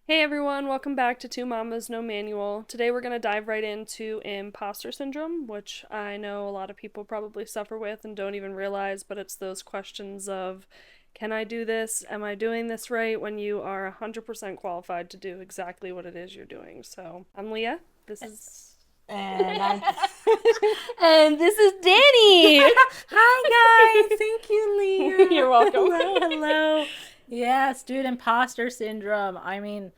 Hey everyone, welcome back to Two Mamas No Manual. Today we're going to dive right into imposter syndrome, which I know a lot of people probably suffer with and don't even realize, but it's those questions of can I do this? Am I doing this right? When you are 100% qualified to do exactly what it is you're doing. So, I'm Leah. This is. And I'm And this is Dani! Hi guys, thank you, Leah. You're welcome. Hello, hello. Yes, dude, imposter syndrome. I mean,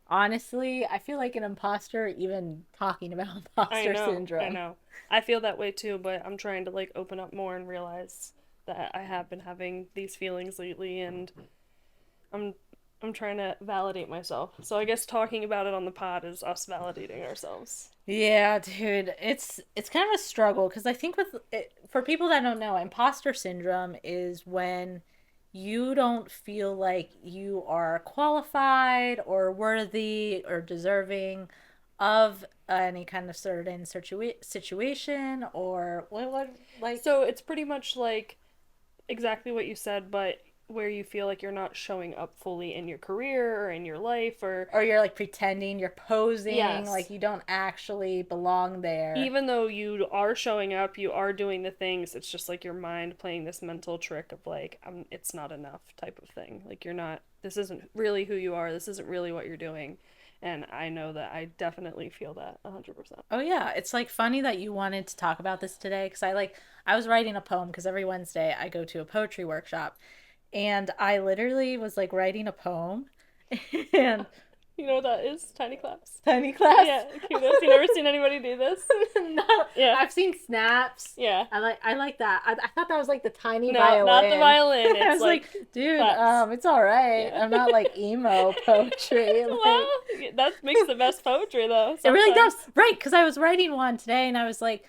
honestly, I feel like an imposter even talking about I imposter know, I syndrome. know. I feel that way too, but I'm trying to like open up more and realize that I have been having these feelings lately and I'm I'm trying to validate myself. So I guess talking about it on the pod is us validating ourselves. Yeah, dude, it's kind of a struggle because I think with it, for people that don't know, imposter syndrome is when you don't feel like you are qualified or worthy or deserving of any kind of certain situation or what like So it's pretty much like exactly what you said, but where you feel like you're not showing up fully in your career or in your life or or you're like pretending, you're posing like yes, you don't actually belong there. even though you are showing up, you are doing the things, it's just like your mind playing this mental trick of like, it's not enough type of thing. Like, you're not, this isn't really who you are, this isn't really what you're doing. And I know that I definitely feel that 100%. Oh yeah, it's like funny that you wanted to talk about this today because I was writing a poem because every Wednesday I go to a poetry workshop and I literally was like writing a poem and You know what that is? Tiny claps. tiny class. Yeah, kudos. You never seen anybody do this? No, Yeah, I've seen snaps. yeah. I like that. I thought that was like the tiny No, not the violin. violin. I It's was like, like dude, claps. it's all right. Yeah. I'm not like emo poetry. Like Well, that makes the best poetry though, it really does. sometimes. Right, because I was writing one today and I was like,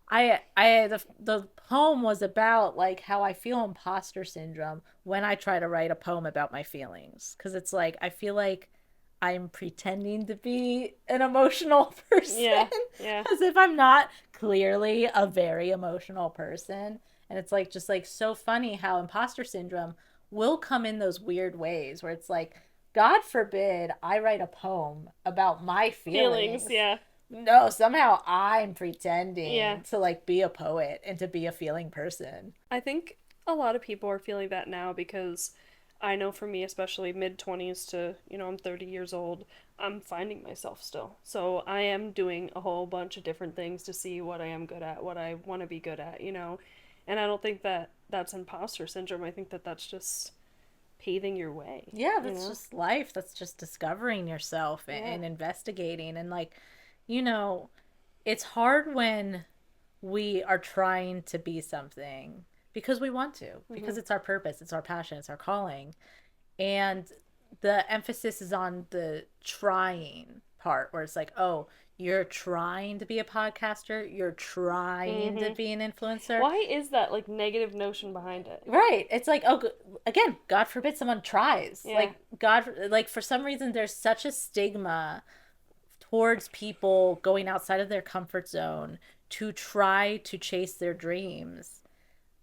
the poem was about like how I feel imposter syndrome when I try to write a poem about my feelings because it's like I feel like I'm pretending to be an emotional person Yeah, yeah. as if I'm not clearly a very emotional person. And it's like just like so funny how imposter syndrome will come in those weird ways where it's like God forbid I write a poem about my Feelings, feelings. yeah. No, somehow I'm Yeah. pretending to like be a poet and to be a feeling person. I think a lot of people are feeling that now because I know for me, especially mid 20s to, I'm 30 years old, I'm finding myself still. So I am doing a whole bunch of different things to see what I am good at, what I want to be good at. And I don't think that that's imposter syndrome. I think that that's just paving your way, Yeah, you that's know? just life. That's just discovering yourself Yeah. and investigating. And like, you know, it's hard when we are trying to be something because we want to, Hmm. because it's our purpose, it's our passion, it's our calling. And the emphasis is on the trying part where it's like, oh, you're trying to be a podcaster, you're trying to Hmm. be an influencer. Why is that like negative notion behind it? Right. It's like, oh, again, God forbid someone tries. Yeah. Like, God, like, for some reason, there's such a stigma towards people going outside of their comfort zone to try to chase their dreams.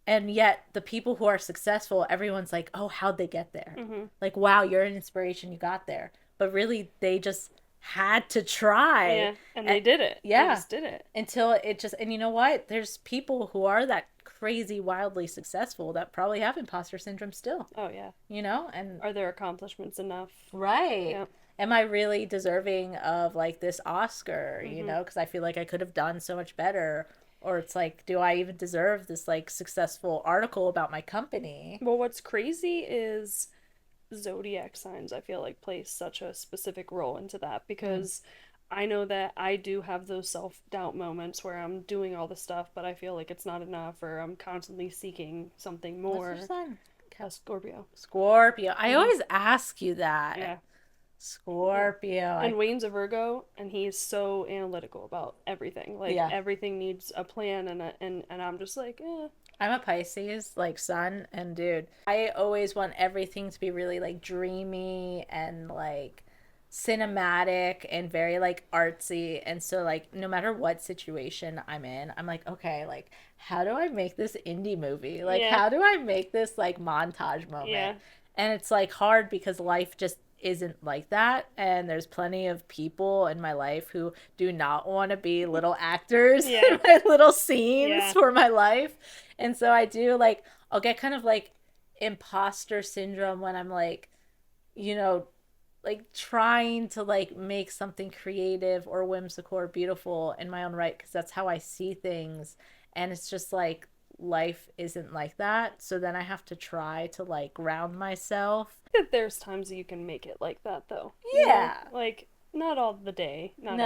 And yet, the people who are successful, everyone's like, oh, how'd they get there? Hmm. Like, wow, you're an inspiration, you got there. But really, they just had to try. Yeah. And And, they did it. They yeah, just did it. until it just, and you know what? There's people who are that crazy, wildly successful that probably have imposter syndrome still, Oh, yeah. and Are their accomplishments enough? right. Yeah. Am I really deserving of like this Oscar, Hmm. because I feel like I could have done so much better. Or it's like, do I even deserve this like successful article about my company? Well, what's crazy is zodiac signs, I feel like, play such a specific role into that Mm. because I know that I do have those self doubt moments where I'm doing all the stuff, but I feel like it's not enough, or I'm constantly seeking something What's your more. sign? A Scorpio. Scorpio. I Hmm. always ask you that. Yeah. Yeah. Scorpio. And Wayne's a Virgo, and he's so analytical about everything. Like Yeah. everything needs a plan, and I'm just like, I'm a Pisces, like sun, and dude, I always want everything to be really like dreamy and like cinematic and very like artsy. And so like no matter what situation I'm in, I'm like, okay, like how do I make this indie movie? Like yeah, how do I make this like montage moment? yeah, And it's like hard because life just isn't like that, and there's plenty of people in my life who do not want to be little actors Yeah. in my little scenes Yeah. for my life. And so I do like, I'll get kind of like imposter syndrome when I'm like, you know, like trying to like make something creative or whimsical or beautiful in my own right, because that's how I see things. And it's just like life isn't like that, so then I have to try to like ground myself. That there's times that you can make it like that though. You know, Yeah. like not all the day, No.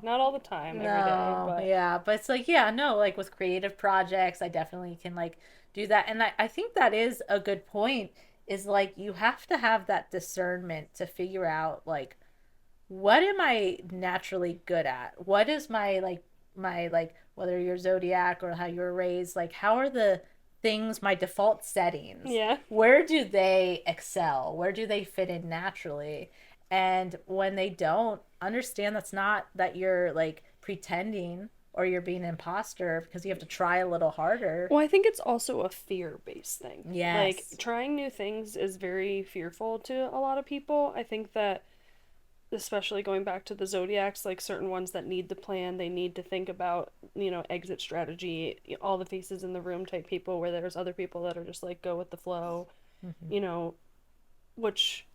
not all the time, every day, No, but yeah, but it's like, yeah, no, like with creative projects, I definitely can like do that. And I think that is a good point, is like you have to have that discernment to figure out like what am I naturally good at? What is my like whether you're zodiac or how you were raised, like how are the things, my default settings? yeah. Where do they excel? Where do they fit in naturally? And when they don't, understand that's not that you're like pretending or you're being an imposter, because you have to try a little harder. Well, I think it's also a fear-based thing. Like Yes. trying new things is very fearful to a lot of people. I think that especially going back to the zodiacs, like certain ones that need the plan, they need to think about, exit strategy, all the faces in the room type people, where there's other people that are just like go with the flow, Mm-hmm. you know, which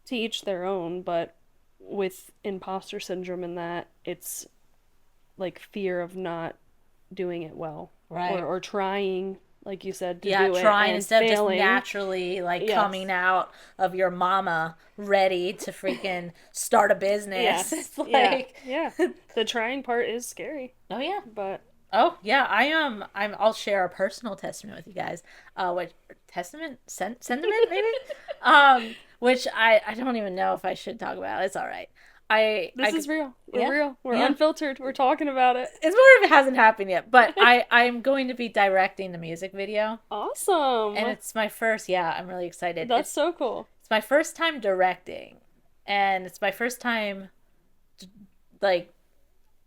to each their own, but with imposter syndrome and that, it's like fear of not doing it well, or Right. trying, like you said, to Yeah, do it trying and instead of just failing. naturally like coming Yes. out of your mama ready to freaking start a business. Yes. It's Yeah. like, Yeah. The trying part is scary, oh yeah. but Oh yeah, I am. I'll share a personal testament with you guys. What testament? Sentiment maybe? Which I don't even know if I should talk about. It's all right. this is real. We're Yeah, real. We're yeah. unfiltered. We're talking about it. It's more if it hasn't happened yet, but I'm going to be directing the music video, and Awesome. it's my first. Yeah, I'm really excited. That's so cool. It's my first time directing, and it's my first time like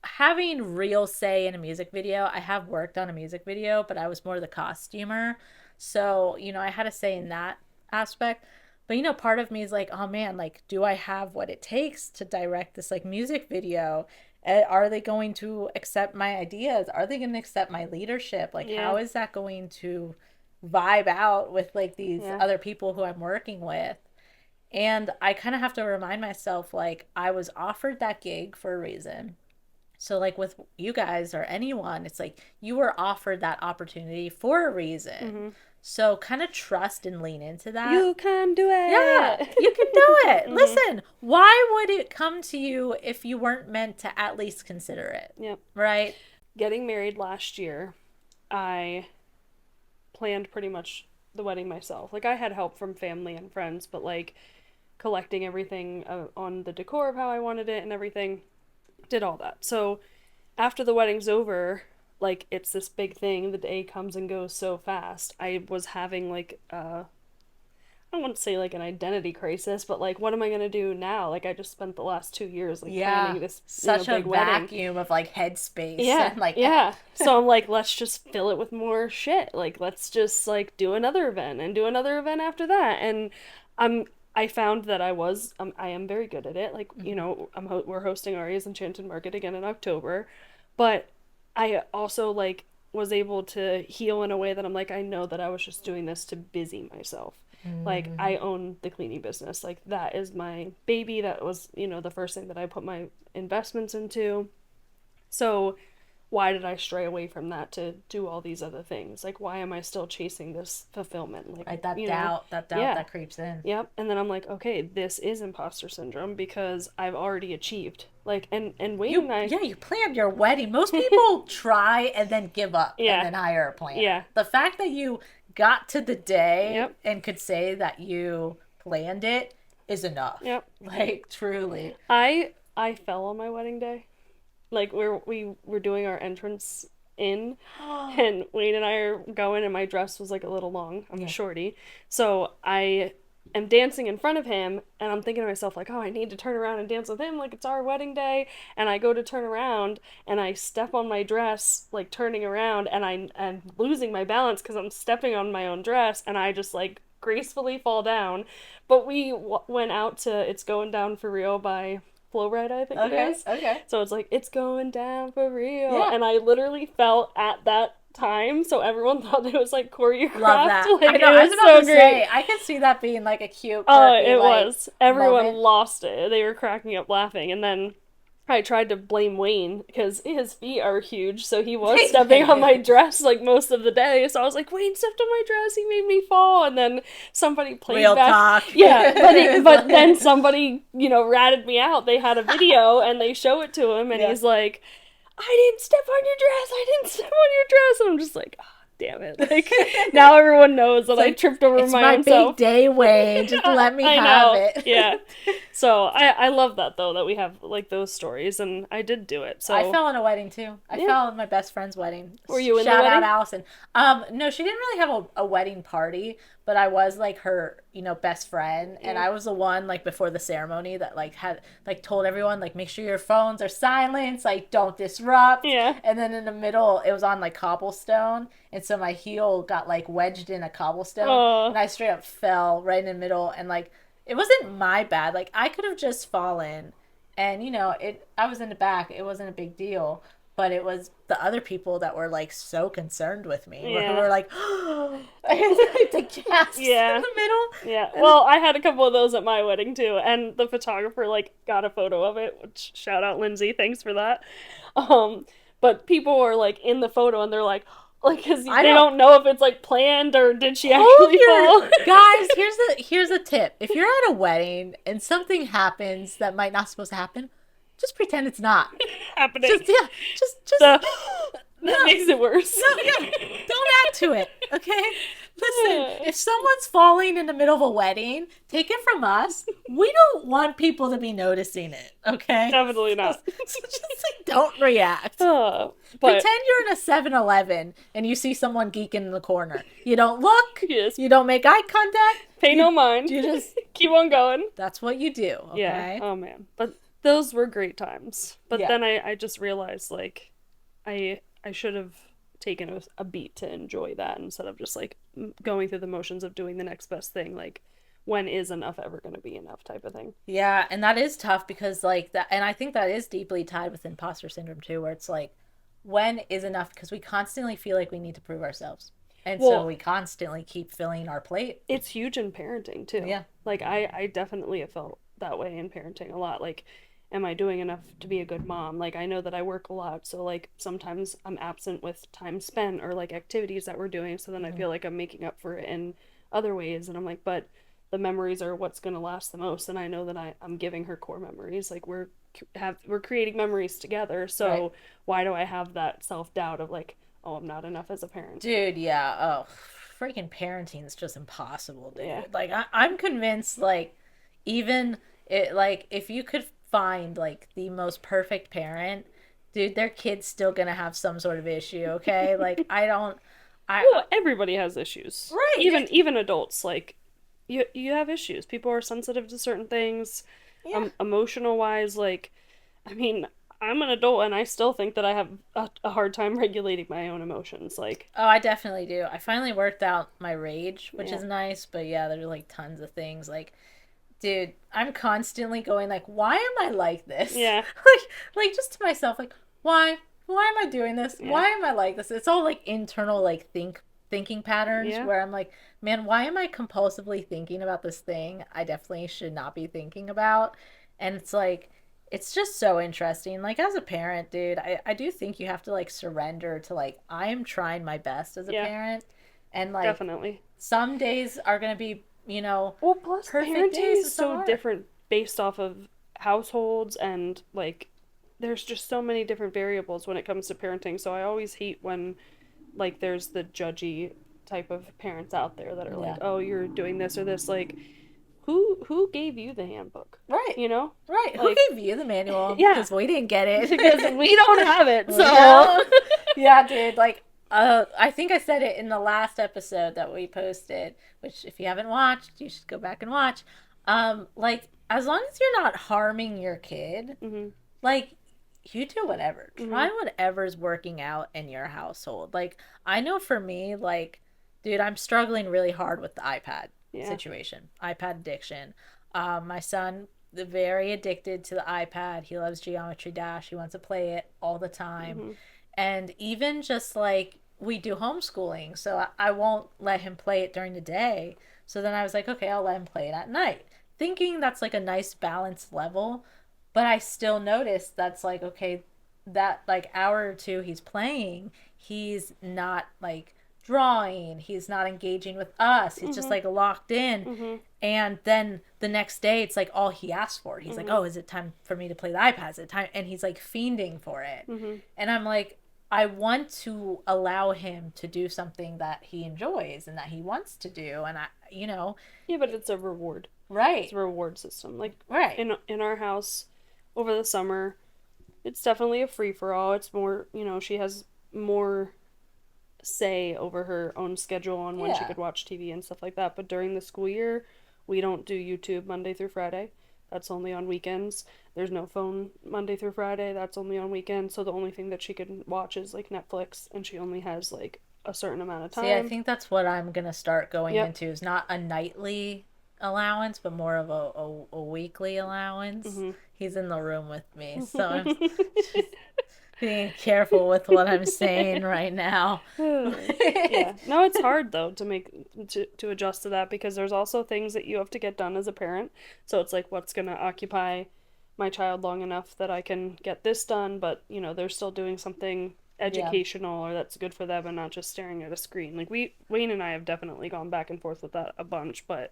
having real say in a music video. I have worked on a music video, but I was more the costumer. So, I had a say in that aspect. But part of me is like, oh man, like, do I have what it takes to direct this like music video? Are they going to accept my ideas? Are they going to accept my leadership? Like, Yeah. how is that going to vibe out with like these Yeah. other people who I'm working with? And I kind of have to remind myself, like, I was offered that gig for a reason. So, like with you guys or anyone, it's like you were offered that opportunity for a reason. Mm-hmm. So, kind of trust and lean into that. You can do Yeah, it. you can do it. Mm-hmm. Listen, why would it come to you if you weren't meant to at least consider it? Yep. Right? Getting married last year, I planned pretty much the wedding myself. Like I had help from family and friends, but like collecting everything on the decor of how I wanted it and everything, did all that. So after the wedding's over, like it's this big thing. The day comes and goes so fast. I was having like I don't want to say like an identity crisis, but like what am I gonna do now? Like I just spent the last 2 years like Yeah. planning this Such a big wedding. vacuum of like headspace Yeah, and like, yeah. So I'm like, let's just fill it with more shit. Like let's just like do another event and do another event after that. And I'm I found that I am very good at it. Like we're hosting Aria's Enchanted Market again in October, but I also like was able to heal in a way that I'm like I know that I was just doing this to busy myself. Like mm-hmm. I own the cleaning business. Like that is my baby. That was, the first thing that I put my investments into. So why did I stray away from that to do all these other things? Like why am I still chasing this fulfillment? Like, Right, that doubt yeah. that creeps in. Yep. And then I'm like, okay, this is imposter syndrome because I've already achieved. Like and Wayne and I You planned your wedding. Most people try and then give up and yeah. then hire a planner. Yeah. The fact that you got to the day Yep. and could say that you planned it is enough. Yep. Like truly. I fell on my wedding day. Like we were doing our entrance in and Wayne and I are going and my dress was like a little long. I'm Yeah. a shorty. So I am dancing in front of him and I'm thinking to myself like, oh, I need to turn around and dance with him like it's our wedding day. And I go to turn around and I step on my dress like turning around and I'm losing my balance because I'm stepping on my own dress and I just like gracefully fall down. But we went out to It's Going Down for Real by Flow Rida, I think it Okay, is. okay. So it's like, it's going down for real. Yeah. And I literally fell at that time, so everyone thought it was like Love choreographed. that. Like, I know. it I was was about so to great. say, I could see that being like a cute, Oh, quirky, it like was. Everyone moment. lost it. They were cracking up laughing. And then I tried to blame Wayne because his feet are huge, so he was stepping on my dress like most of the day. So I was like, Wayne stepped on my dress, he made me fall. And then somebody played Real back. talk. Yeah, but then somebody, ratted me out. They had a video and they show it to him, and Yeah. he's like, I didn't step on your dress. I didn't step on your dress. And I'm just like, oh, damn it. Like, now everyone knows that I tripped over it's my my own big self. day, Wayne. Just let me I have know. it. Yeah. So I love that though, that we have like those stories, and I did do it. So I fell in a wedding too. I Yeah. fell in my best friend's wedding. Were you in the Shout out wedding? Allison. No, she didn't really have a wedding party, but I was like her, best friend, and Yeah. I was the one like before the ceremony that like had like told everyone like make sure your phones are silenced, like don't disrupt. Yeah. And then in the middle, it was on like cobblestone, and so my heel got like wedged in a cobblestone, Oh. and I straight up fell right in the middle, and like it wasn't my bad. Like I could have just fallen, and I was in the back. It wasn't a big deal, but it was the other people that were like so concerned with me, who Yeah. were like, like the gasps Yeah. in the middle. Yeah. Well, I had a couple of those at my wedding too, and the photographer like got a photo of it, which shout out Lindsay, thanks for that. But people were like in the photo and they're like, because they don't know if it's like planned or did she actually fall. Guys, here's a tip. If you're at a wedding and something happens that might not supposed to happen, just pretend it's not happening. Just That makes it worse. no, yeah. Don't add to it, okay? Listen, if someone's falling in the middle of a wedding, take it from us. We don't want people to be noticing it, okay? Definitely not. So just like don't react. But Pretend you're in a 7-Eleven and you see someone geeking in the corner. You don't look. Yes. You don't make eye contact. Pay no mind. You just keep on going. that's what you do, okay? Yeah. Oh man. But those were great times. But Yeah. then I just realized like I should have taken a beat to enjoy that instead of just like going through the motions of doing the next best thing. Like, when is enough ever going to be enough type of thing. Yeah, and that is tough because like that, and I think that is deeply tied with imposter syndrome too, where it's like, when is enough? Because we constantly feel like we need to prove ourselves, and so Well, we constantly keep filling our plate. it's huge in parenting too. Yeah. Like I definitely have felt that way in parenting a lot. Like, am I doing enough to be a good mom? Like, I know that I work a lot, so like sometimes I'm absent with time spent or like activities that we're doing, so then I feel like I'm making up for it in other ways, and I'm like, but the memories are what's going to last the most, and I know that I'm giving her core memories. Like, we're creating memories together, so Right. why do I have that self-doubt of like, oh, I'm not enough as a parent? Dude, yeah. Oh, freaking parenting is just impossible, dude. Yeah. Like I'm convinced, like even it, like if you could find like the most perfect parent, dude, their kid's still gonna have some sort of issue. Okay, like I don't. Well, everybody has issues. Right. Even adults, like you have issues. People are sensitive to certain things, Yeah. emotional wise. Like, I mean, I'm an adult and I still think that I have a hard time regulating my own emotions. Like, Oh, I definitely do. I finally worked out my rage, which Yeah. is nice, but yeah, there's like tons of things like dude, I'm constantly going like, why am I like this? Yeah. like just to myself like, why? Why am I doing this? Yeah. Why am I like this? It's all like internal like thinking patterns Yeah. where I'm like, man, why am I compulsively thinking about this thing I definitely should not be thinking about? And it's like it's just so interesting. Like as a parent, dude, I do think you have to like surrender to like I am trying my best as a Yeah. parent. And like definitely. some days are gonna be, Well, plus perfect parenting days is is so so hard. different based off of households, and like there's just so many different variables when it comes to parenting. So I always hate when like there's the judgy type of parents out there that are like, Yeah. "Oh, you're doing this or this." Like, who gave you the handbook? Right. You know? Right. Like- Who gave you the manual? Yeah. Because we didn't get it. Because we don't have it. We So don't. Yeah, dude. Like, I think I said it in the last episode that we posted, which if you haven't watched, you should go back and watch. Like, as long as you're not harming your kid, Mhm. like, you do whatever. Mhm. Try whatever's working out in your household. Like, I know for me, like, dude, I'm struggling really hard with the iPad. Yeah. situation, iPad addiction. My son, very addicted to the iPad. He loves Geometry Dash. He wants to play it all the time. Hmm. And even just like we do homeschooling, so I won't let him play it during the day. So then I was like, okay, I'll let him play it at night, thinking that's like a nice balanced level. But I still notice that's like, okay, that like hour or two he's playing, he's not like drawing, he's not engaging with us, he's just Hmm. like locked in. Hmm. And then the next day it's like all he asked for. He's like, Hmm. oh, is it time for me to play the iPad? Is it time? And he's like fiending for it. Hmm. And I'm like, I want to allow him to do something that he enjoys and that he wants to do. And Yeah, but it's a reward. It's right, a reward system. Like right. in our house over the summer, it's definitely a free for all. It's more, she has more say over her own schedule on when she Yeah. could watch TV and stuff like that. But during the school year, we don't do YouTube Monday through Friday. That's only on weekends. There's no phone Monday through Friday. That's only on weekends. So the only thing that she can watch is like Netflix, and she only has like a certain amount of See, I time. think that's what I'm gonna start going Yep. into is not a nightly allowance, but more of a weekly allowance. Hmm. He's in the room with me, so I'm being careful with what I'm saying right now. Yeah. No, it's hard though to adjust to that because there's also things that you have to get done as a parent. So it's like what's going to occupy my child long enough that I can get this done, but they're still doing something Yeah. educational or that's good for them and not just staring at a screen. Like Wayne and I have definitely gone back and forth with that a bunch, but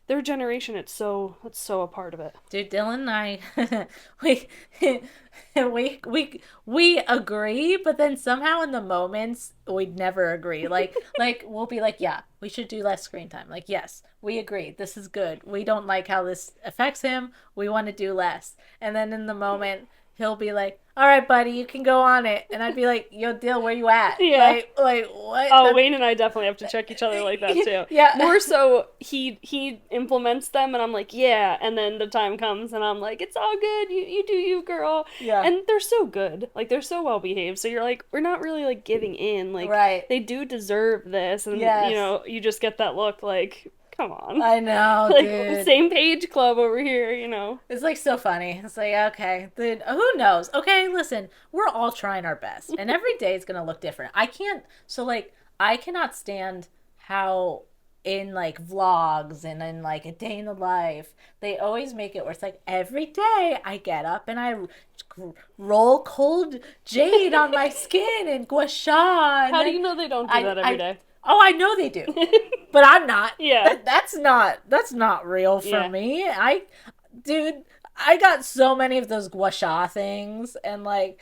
their generation it's so a part of it. Dude, Dylan and I, we, we agree, but then somehow in the moments we'd never agree. Like we'll be like, yeah, we should do less screen time. Like, yes, we agree, this is good. We don't like how this affects him. We want to do less. And then in the moment, he'll be like, "All right, buddy, you can go on it," and I'd be like, "Yo, Dill, where you at? Yeah. Like what? Oh, That's Wayne and I definitely have to check each other like that too. yeah, More so, he implements them, and I'm like, yeah. And then the time comes, and I'm like, it's all good. You do you, girl. yeah, And they're so good, like they're so well behaved. So you're like, we're not really like giving in. Like right, they do deserve this, and yes." you just get that look, like, come on, I know, like dude. same page club over here. It's like so funny. It's like, okay, then who knows? Okay, listen, we're all trying our best, and every day is gonna look different. I can't. So like, I cannot stand how in like vlogs and in like a day in the life they always make it where it's like every day I get up and I roll cold jade on my skin and gua sha and How do then you know they don't do that every I day? oh, I know they do, but I'm not. Yeah, That's not real for yeah, me. Dude, I got so many of those gua sha things, and like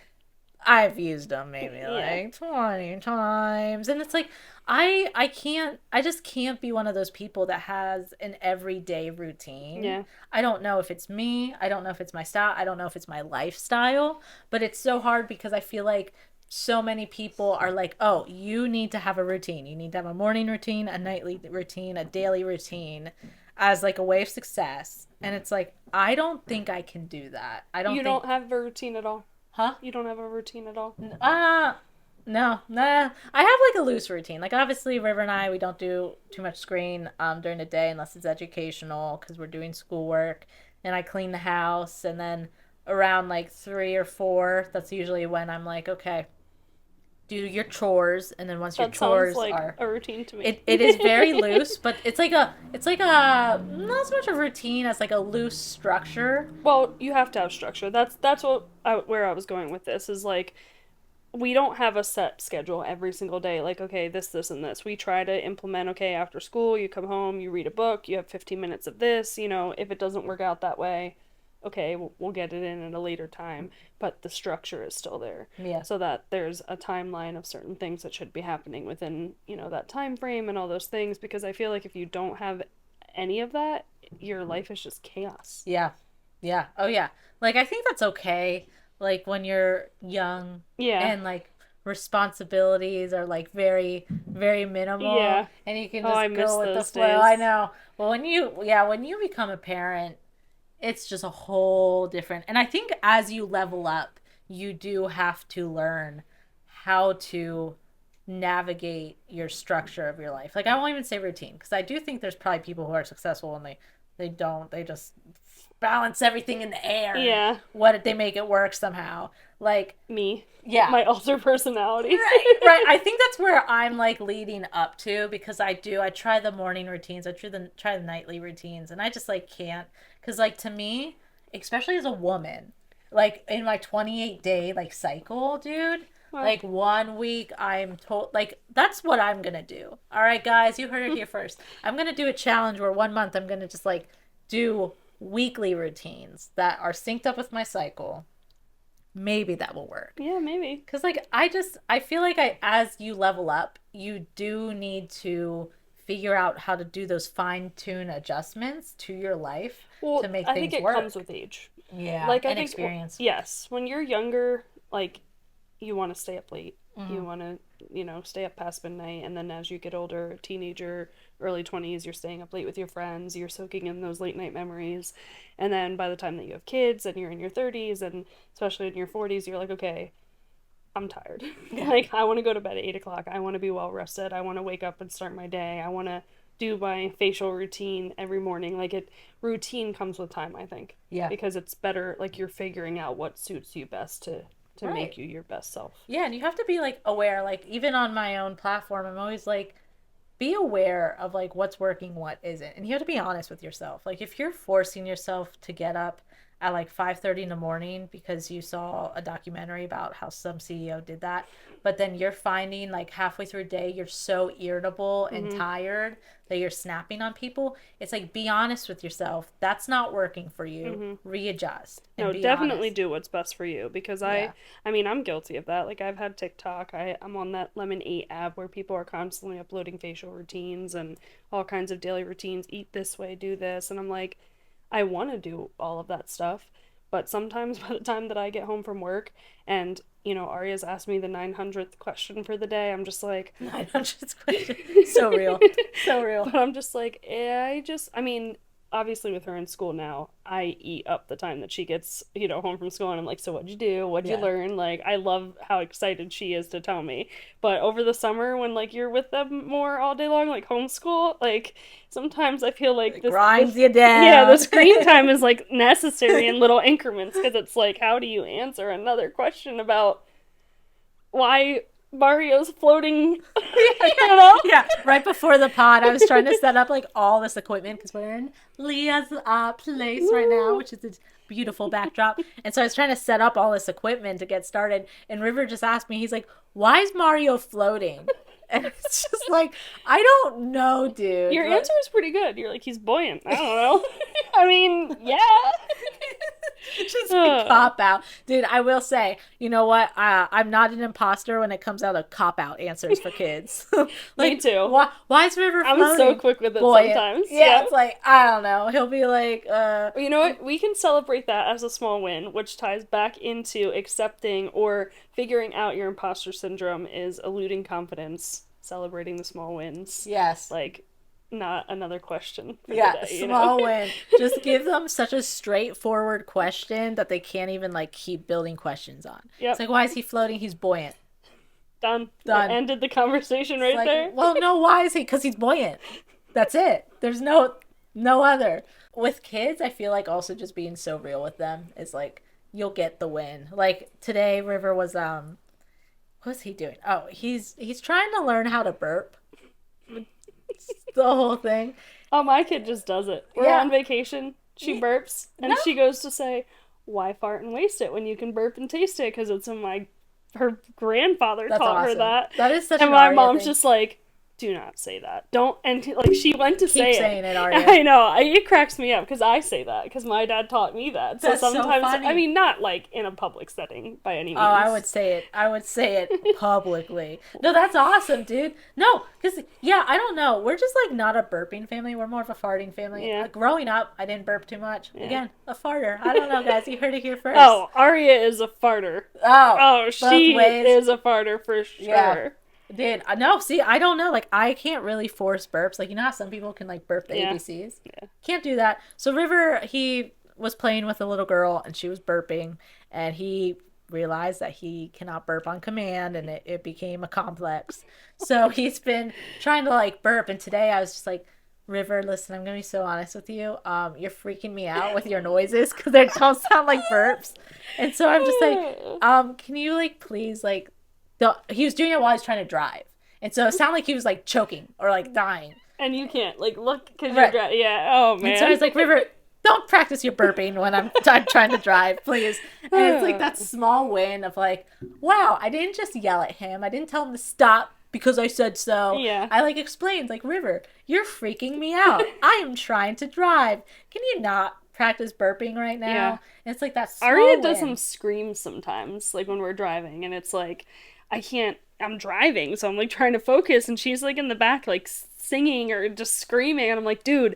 I've used them maybe yeah, like 20 times, and it's like I just can't be one of those people that has an everyday routine. yeah. I don't know if it's me. I don't know if it's my style. I don't know if it's my lifestyle, but it's so hard because I feel like so many people are like, oh, you need to have a routine. You need to have a morning routine, a nightly routine, a daily routine as like a way of success. And it's like, I don't think I can do that. I don't You think, don't have a routine at all. huh? You don't have a routine at all. Uh, no, nah. I have like a loose routine. Like obviously, River and I, we don't do too much screen during the day unless it's educational because we're doing schoolwork. And I clean the house, and then around like 3 or 4, that's usually when I'm like, okay, do your chores, and then once your That sounds chores like are, a routine to me. it is very loose, but it's like a not so much a routine as like a loose structure. Well, you have to have structure. That's where I was going with this is like we don't have a set schedule every single day. Like, okay, this, and this. We try to implement, okay, after school, you come home, you read a book, you have 15 minutes of this. If it doesn't work out that way, okay, we'll get it in at a later time. But the structure is still there. Yeah. So that there's a timeline of certain things that should be happening within, that time frame and all those things. Because I feel like if you don't have any of that, your life is just chaos. Yeah. Yeah. Oh yeah. Like I think that's okay. Like when you're young Yeah. and like responsibilities are like very very minimal Yeah. and you can Oh, I just miss go with the those flow. I days. know. But when you become a parent, it's just a whole different. And I think as you level up, you do have to learn how to navigate your structure of your life. Like I won't even say routine because I do think there's probably people who are successful and they don't. They just balance everything in the air and Yeah, what they make it work somehow. Like me. yeah. My alter personality. Right, right. I think that's where I'm like leading up to because I try the morning routines, I try the nightly routines, and I just like can't because like to me, especially as a woman, like in my 28-day like cycle, dude. Well, Like 1 week, I'm told like that's what I'm gonna do. All right, guys, you heard it here first. I'm gonna do a challenge where 1 month I'm gonna just like do weekly routines that are synced up with my cycle. Maybe that will work. yeah, maybe. Cause like I feel like as you level up, you do need to figure out how to do those fine tune adjustments to your life Well, to make I think things it work. comes with age. Yeah, Like, I and think, experience. yes, when you're younger, like, you want to stay up late. You Mm-hmm. want to, stay up past midnight. And then as you get older, teenager, early 20s, you're staying up late with your friends. You're soaking in those late night memories. And then by the time that you have kids and you're in your 30s and especially in your 40s, you're like, okay, I'm tired. Yeah. Like, I want to go to bed at 8 o'clock. I want to be well rested. I want to wake up and start my day. I want to do my facial routine every morning. Like, routine comes with time, I think. Yeah. Because it's better, like, you're figuring out what suits you best to Right. make you your best self. Yeah, and you have to be like aware. Like even on my own platform, I'm always like, be aware of like what's working, what isn't, and you have to be honest with yourself. Like if you're forcing yourself to get up at like 5:30 in the morning because you saw a documentary about how some CEO did that, but then you're finding like halfway through a day you're so irritable and Mm-hmm. tired that you're snapping on people. It's like be honest with yourself. That's not working for you. Mm-hmm. Readjust and No, be definitely honest. do what's best for you because Yeah. I mean, I'm guilty of that. Like I've had TikTok. I'm on that Lemon 8 app where people are constantly uploading facial routines and all kinds of daily routines. Eat this way, do this, and I'm like, I want to do all of that stuff, but sometimes by the time that I get home from work and Arya's asked me the 900th question for the day, I'm just like, 900 question. So real. So real. but I'm just like, I mean, obviously with her in school now, I eat up the time that she gets, home from school and I'm like, so what'd you do? What'd you Yeah. learn? Like, I love how excited she is to tell me. But over the summer when like you're with them more all day long, like homeschool, like sometimes I feel like It this, grinds you yeah, the down. screen time is like necessary in little increments because it's like, how do you answer another question about why Mario's floating? Yeah, right before the pod, I was trying to set up like all this equipment because we're in Leah's place right now, which is this beautiful backdrop. And so I was trying to set up all this equipment to get started. And River just asked me, he's like, "Why is Mario floating?" And it's just like, I don't know, dude. Your Like, answer is pretty good. You're like, he's buoyant. I don't know. I mean, yeah. just a cop out, dude. I will say, you know what? I'm not an imposter when it comes out of cop out answers for kids. Like, Me too. Why is River I'm floating? so quick with it Boy, sometimes. yeah, Yep. it's like I don't know. He'll be like, You know what? We can celebrate that as a small win, which ties back into accepting or figuring out your imposter syndrome is eluding confidence, celebrating the small wins. yes, Like, not another question for yeah, the day, small win. Just give them such a straightforward question that they can't even like keep building questions on. Yep. It's like, why is he floating? He's buoyant. Done. Done. Ended the conversation right Like, there. well, no, why is he? Because he's buoyant. That's it. There's no other. With kids, I feel like also just being so real with them is like you'll get the win. Like today, River was what's he doing? Oh, he's trying to learn how to burp. The whole thing. Oh, my kid just does it. We're Yeah. on vacation. She burps, and No. she goes to say, "Why fart and waste it when you can burp and taste it?" Because it's her grandfather That's taught her awesome. that. That is such And an my Arya mom's thing. just like, "Do not say that. Don't." And like she went to say Keep saying it, Arya. I know. It cracks me up because I say that because my dad taught me that. So That's so sometimes, funny. I mean, not like in a public setting by any means. Oh, I would say it. I would say it publicly. No, that's awesome, dude. No, because, yeah, I don't know. We're just, like, not a burping family. We're more of a farting family. Yeah. Growing up, I didn't burp too much. Yeah. Again, a farter. I don't know, guys. You heard it here first. Oh, Arya is a farter. Oh, both she ways. is a farter for sure. Yeah. Dude, no, see, I don't know. Like, I can't really force burps. Like, you know how some people can, like, burp the Yeah. ABCs? Yeah. Can't do that. So River, he was playing with a little girl, and she was burping, and he realized that he cannot burp on command, and it became a complex. So he's been trying to like burp, and today I was just like, River, listen, I'm gonna be so honest with you. You're freaking me out with your noises because they don't sound like burps. And so I'm just like, can you like please like he was doing it while he was trying to drive. And so it sounded like he was like choking or like dying. And you can't like look because Right. you're yeah. Oh man. And so I was like, River, don't practice your burping when I'm trying to drive, please. And it's like that small win of like, wow, I didn't just yell at him. I didn't tell him to stop because I said so. Yeah. I like explained like, River, you're freaking me out. I am trying to drive. Can you not practice burping right now? Yeah. And it's like that small Aria win. does some screams sometimes, like when we're driving, and it's like, I can't. I'm driving, so I'm like trying to focus, and she's like in the back, like singing or just screaming, and I'm like, dude,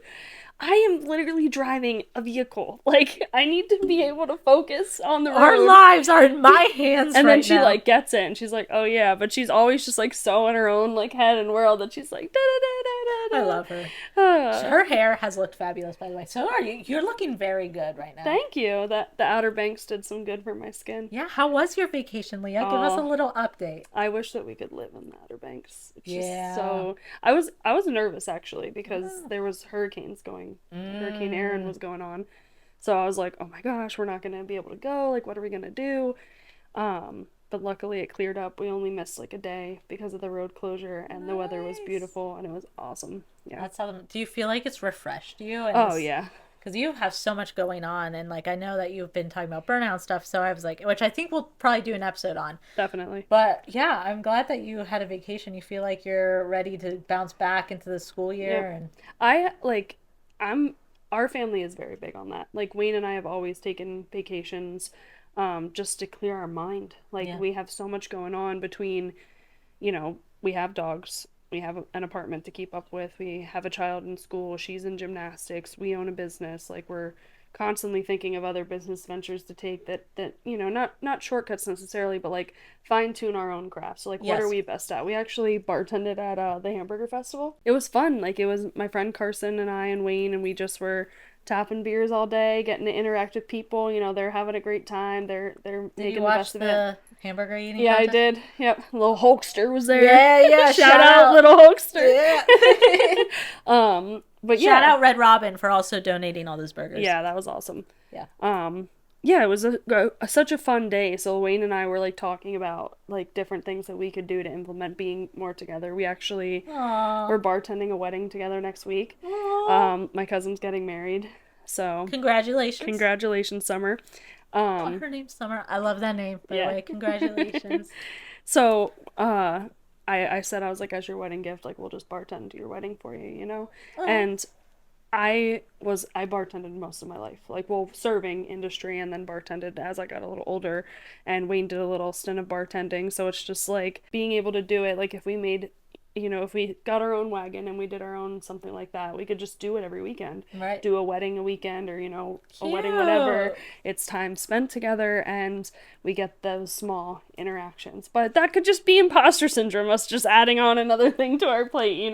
I am literally driving a vehicle. Like, I need to be able to focus on the road. Our lives are in my hands and right then she now. like gets it, and she's like, oh yeah, but she's always just like so in her own like head and world that she's like, da da da da da. I love her. Her hair has looked fabulous, by the way. So are you. You're looking very good right now. Thank you. That the Outer Banks did some good for my skin. Yeah, how was your vacation, Leah? Give us a little update. I wish that we could live in the Outer Banks. It's Yeah. just so I was nervous actually because there was hurricanes going. Hurricane Aaron was going on. So I was like, "Oh my gosh, we're not going to be able to go. Like what are we going to do?" But luckily it cleared up. We only missed like a day because of the road closure, and the weather was beautiful and it was awesome. Yeah. That's how. Do you feel like it's refreshed you? Oh yeah. Because you have so much going on, and like I know that you've been talking about burnout stuff, so I was like, which I think we'll probably do an episode on. Definitely. But yeah, I'm glad that you had a vacation. You feel like you're ready to bounce back into the school year, and our family is very big on that. Like Wayne and I have always taken vacations, just to clear our mind. Like we have so much going on between, we have dogs. We have an apartment to keep up with. We have a child in school. She's in gymnastics. We own a business. Like we're constantly thinking of other business ventures to take that not shortcuts necessarily, but like fine tune our own craft. So like what are we best at? We actually bartended at the Hamburger Festival. It was fun. Like it was my friend Carson and I and Wayne, and we just were tapping beers all day, getting to interact with people. They're having a great time. They're making the best of it. Hamburger eating contest? I did. Yep. Little Hulkster was there. Yeah. Shout out little Hulkster. Yeah. But shout out Red Robin for also donating all those burgers. Yeah, that was awesome. Yeah. Yeah, it was such a fun day. So Wayne and I were like talking about like different things that we could do to implement being more together. We actually we're bartending a wedding together next week. My cousin's getting married. So Congratulations, Summer. Her name's Summer. I love that name, by the way. Congratulations. So, I said, I was like, as your wedding gift, like, we'll just bartend your wedding for you, And I bartended most of my life, like, serving industry, and then bartended as I got a little older, and Wayne did a little stint of bartending, so it's just, like, being able to do it, like, if we got our own wagon and we did our own something like that, we could just do it every weekend. Right. Do a wedding a weekend, or, a wedding, whatever. It's time spent together, and we get those small interactions. But that could just be imposter syndrome, us just adding on another thing to our plate,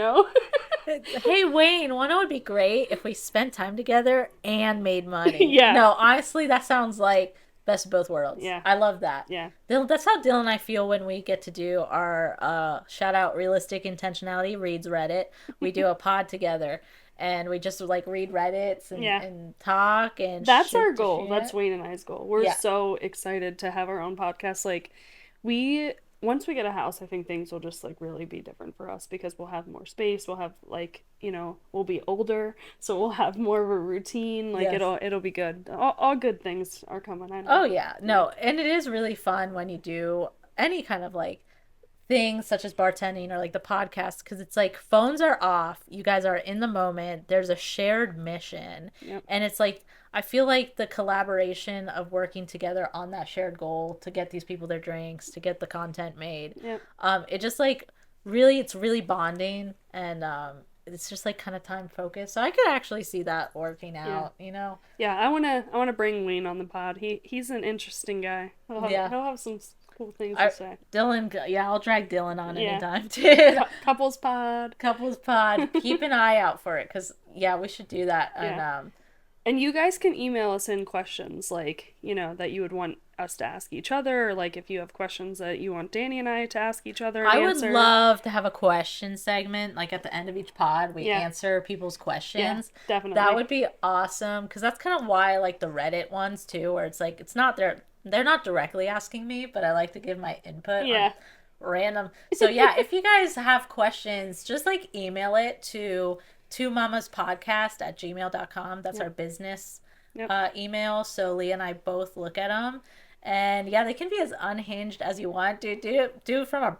Hey, Wayne, one would be great if we spent time together and made money. Yeah. No, honestly, that sounds like best of both worlds. Yeah. I love that. Yeah. That's how Dylan and I feel when we get to do our shout out Realistic Intentionality Reads Reddit. We do a pod together, and we just like read Reddits and talk, and that's our goal. That's Wayne and I's goal. We're so excited to have our own podcast. Like once we get a house, I think things will just like really be different for us, because we'll have more space. We'll have like, we'll be older, so we'll have more of a routine. Like it'll be good. All good things are coming. I know. Oh yeah, no, and it is really fun when you do any kind of like things such as bartending or like the podcast, because it's like phones are off. You guys are in the moment. There's a shared mission, and it's like I feel like the collaboration of working together on that shared goal to get these people their drinks, to get the content made. It just like it's really bonding, and it's just like kind of time focused. So I could actually see that working out, Yeah, I wanna bring Wayne on the pod. He's an interesting guy. He'll have some cool things to say. Dylan, I'll drag Dylan on anytime too. Couples pod. Keep an eye out for it, because we should do that. And And you guys can email us in questions like, that you would want us to ask each other, or like if you have questions that you want Dani and I to ask each other and I would answer. love to have a question segment, like at the end of each pod, we Yeah. answer people's Yeah, questions. That definitely. would be awesome because that's kind of why I like the Reddit ones too, where it's like it's not they're not directly asking me, but I like to give my input on Yeah. random. So yeah, if you guys have questions, just like email it to two mamas podcast at gmail.com. That's Yep. our business Yep. email. So Leah and I both look at them. And yeah, they can be as unhinged as you want. Do from a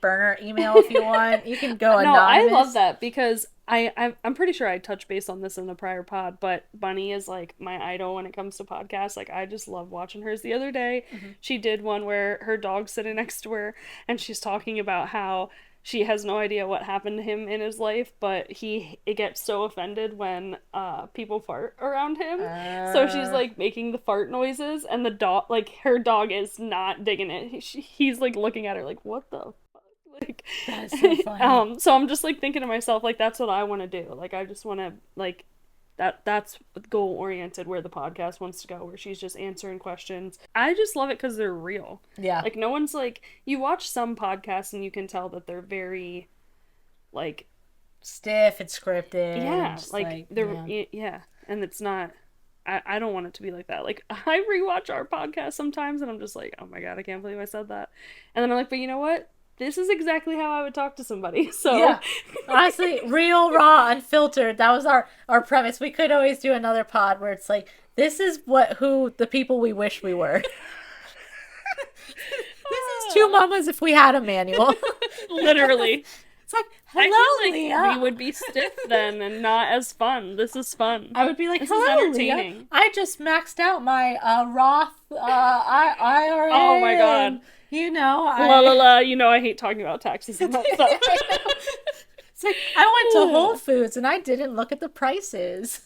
burner email if you want. You can go No, I love anonymous. that because I'm pretty sure I touched base on this in the prior pod, but Bunny is like my idol when it comes to podcasts. Like I just love watching hers. The other day, Mm-hmm. she did one where her dog's sitting next to her and she's talking about how she has no idea what happened to him in his life, but it gets so offended when people fart around him. So she's Uh, like making the fart noises, and the dog, like her dog, is not digging it. He's like looking at her like, what the like that's so funny. so I'm just like thinking to myself like that's what I want to do. Like I just want to like that's goal oriented where the podcast wants to go, where she's just answering questions. I just love it because they're real. Yeah. Like no one's like, you watch some podcasts and you can tell that they're very like, Stiff and scripted and yeah, just like like, they're, yeah. yeah, and it's not. I don't want it to be like that. Like I rewatch our podcast sometimes and I'm just like, oh my god, I can't believe I said that. And then I'm like, but you know what? This is exactly how I would talk to somebody. So Yeah. Honestly, real, raw, unfiltered. That was our premise. We could always do another pod where it's like, this is who the people we wish we were. This is two mamas if we had a manual. literally, It's like, I hello, feel like we Leah. would be stiff then and not as fun. This is fun. I would be like, This is hello, Leah. entertaining. I just maxed out my Roth IRA. Oh my And, god. La la I. la, I hate talking about taxes and that stuff. I know. It's like, I went to Whole Foods and I didn't look at the prices.